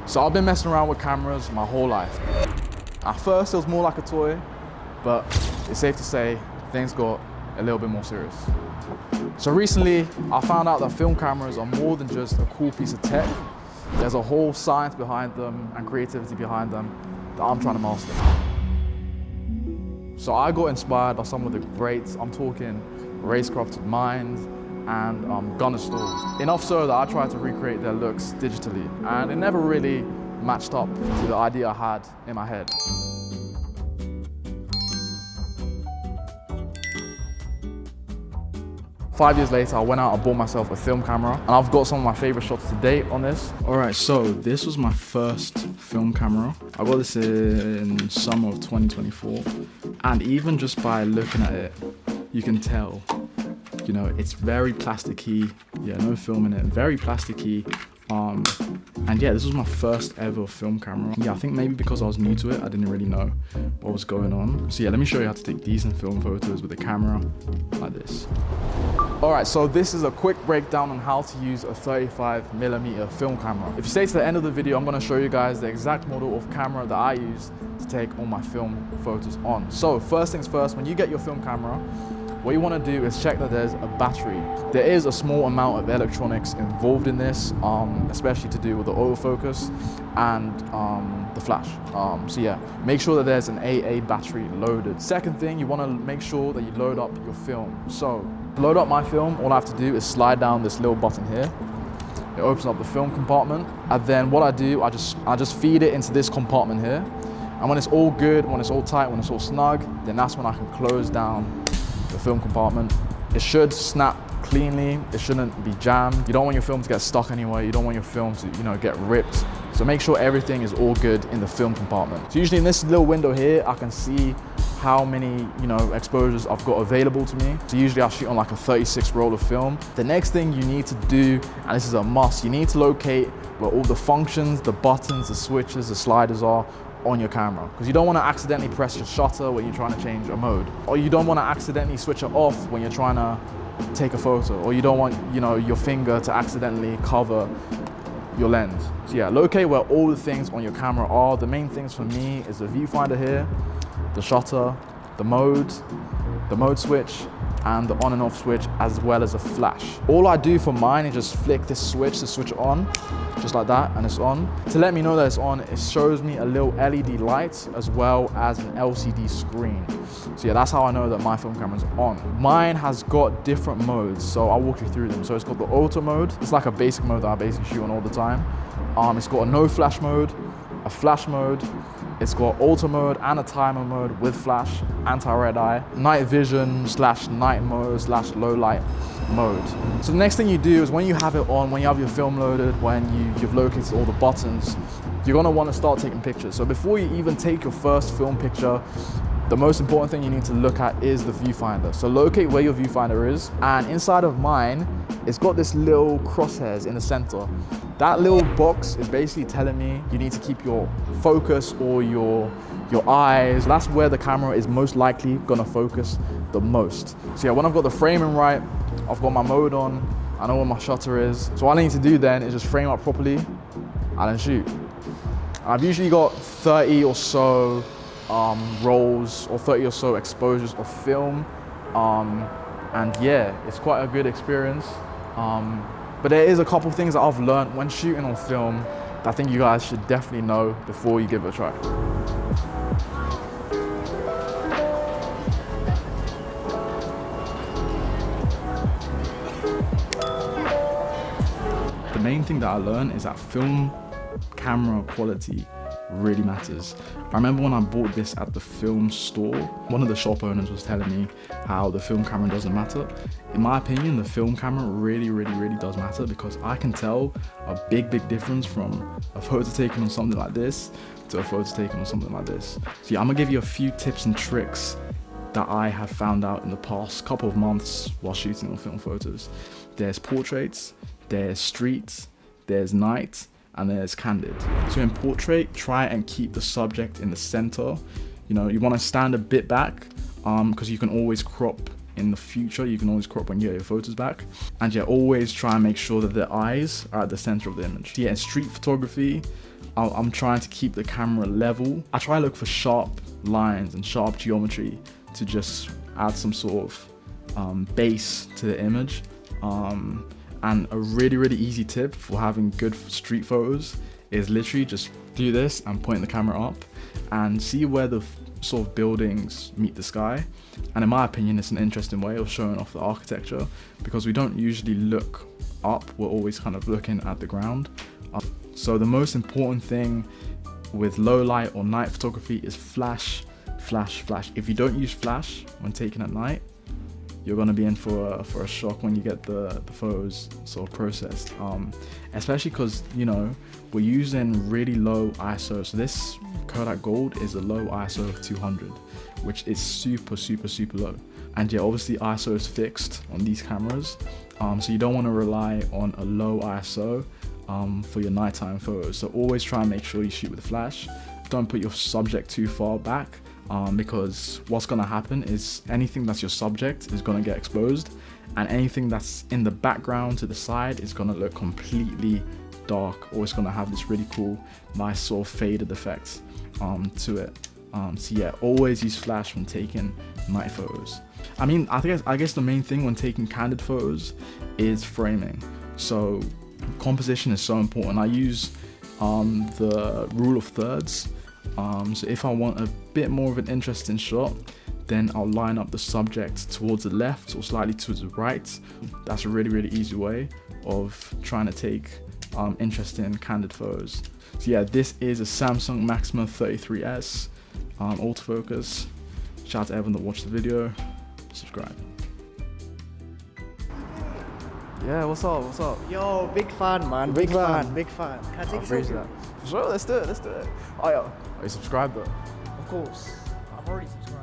So I've been messing around with cameras my whole life. At first it was more like a toy, but it's safe to say things got a little bit more serious. So recently I found out that film cameras are more than just a cool piece of tech. There's a whole science behind them and creativity behind them that I'm trying to master. So I got inspired by some of the greats. I'm talking racecraft minds and Gunner Stahl. Enough so that I tried to recreate their looks digitally, and it never really matched up to the idea I had in my head. Five years later, I went out and bought myself a film camera, and I've got some of my favorite shots to date on this. All right, so this was my first film camera. I got this in summer of 2024, and even just by looking at it, you can tell, you know, it's very plasticky. Yeah, no film in it, very plasticky. And yeah, this was my first ever film camera. Yeah, I think maybe because I was new to it, I didn't really know what was going on. So yeah, let me show you how to take decent film photos with a camera like this. All right, so this is a quick breakdown on how to use a 35mm film camera. If you stay to the end of the video, I'm gonna show you guys the exact model of camera that I use to take all my film photos on. So first things first, when you get your film camera, what you want to do is check that there's a battery. There is a small amount of electronics involved in this, especially to do with the autofocus and the flash. So yeah, make sure that there's an AA battery loaded. Second thing, you want to make sure that you load up your film. So to load up my film, all I have to do is slide down this little button here. It opens up the film compartment, and then what I do, I just feed it into this compartment here. And when it's all good, when it's all tight, when it's all snug, then that's when I can close down the film compartment. It should snap cleanly, it shouldn't be jammed. You don't want your film to get stuck anywhere, you don't want your film to, you know, get ripped. So make sure everything is all good in the film compartment. So usually in this little window here, I can see how many, you know, exposures I've got available to me. So usually I shoot on like a 36 roll of film. The next thing you need to do, and this is a must, you need to locate where all the functions, the buttons, the switches, the sliders are on your camera, because you don't want to accidentally press your shutter when you're trying to change a mode, or you don't want to accidentally switch it off when you're trying to take a photo, or you don't want, you know, your finger to accidentally cover your lens. So yeah, locate where all the things on your camera are. The main things for me is the viewfinder here, the shutter, the mode switch, and the on and off switch, as well as a flash. All I do for mine is just flick this switch to switch it on, just like that, and it's on. To let me know that it's on, it shows me a little LED light as well as an LCD screen. So yeah, that's how I know that my film camera's on. Mine has got different modes, so I'll walk you through them. So it's got the auto mode. It's like a basic mode that I basically shoot on all the time. It's got a no flash mode, a flash mode, it's got auto mode and a timer mode with flash, anti-red eye, night vision / night mode / low light mode. So the next thing you do is when you have it on, when you have your film loaded, when you've located all the buttons, you're gonna wanna start taking pictures. So before you even take your first film picture, the most important thing you need to look at is the viewfinder. So locate where your viewfinder is, and inside of mine, it's got this little crosshairs in the center. That little box is basically telling me you need to keep your focus or your eyes. That's where the camera is most likely gonna focus the most. So yeah, when I've got the framing right, I've got my mode on, I know where my shutter is. So all I need to do then is just frame up properly and then shoot. I've usually got 30 or so rolls or 30 or so exposures of film. And yeah, it's quite a good experience. But there is a couple things that I've learned when shooting on film that I think you guys should definitely know before you give it a try. The main thing that I learned is that film camera quality really matters. I remember when I bought this at the film store, one of the shop owners was telling me how the film camera doesn't matter. In my opinion, the film camera really does matter, because I can tell a big difference from a photo taken on something like this to a photo taken on something like this. So yeah, I'm gonna give you a few tips and tricks that I have found out in the past couple of months while shooting on film photos. There's portraits, there's streets, there's night, and there's candid. So in portrait, try and keep the subject in the center. You know, you want to stand a bit back because you can always crop in the future. You can always crop when you get your photos back. And yeah, always try and make sure that the eyes are at the center of the image. Yeah, in street photography, I'm trying to keep the camera level. I try to look for sharp lines and sharp geometry to just add some sort of base to the image. And a really easy tip for having good street photos is literally just do this and point the camera up and see where the sort of buildings meet the sky. And in my opinion, it's an interesting way of showing off the architecture, because we don't usually look up, we're always kind of looking at the ground. So the most important thing with low light or night photography is flash. If you don't use flash when taken at night, you're gonna be in for a shock when you get the photos sort of processed. Especially because, you know, we're using really low ISO. So this Kodak Gold is a low ISO of 200, which is super low. And yeah, obviously ISO is fixed on these cameras. So you don't want to rely on a low ISO for your nighttime photos. So always try and make sure you shoot with a flash. Don't put your subject too far back, because what's gonna happen is anything that's your subject is gonna get exposed, and anything that's in the background to the side is gonna look completely dark, or it's gonna have this really cool, nice sort of faded effect to it. So yeah, always use flash when taking night photos. I mean, I guess the main thing when taking candid photos is framing. So composition is so important. I use the rule of thirds. So if I want a bit more of an interesting shot, then I'll line up the subject towards the left or slightly towards the right. That's a really easy way of trying to take interesting candid photos. So yeah, this is a Samsung Maxima 33S autofocus. Shout out to everyone that watched the video. Subscribe. Yeah, what's up? Yo, big fan, man. Big fan. Can I take a selfie? Sure, let's do it. Oh, yo. Are you subscribed though? Of course. I've already subscribed.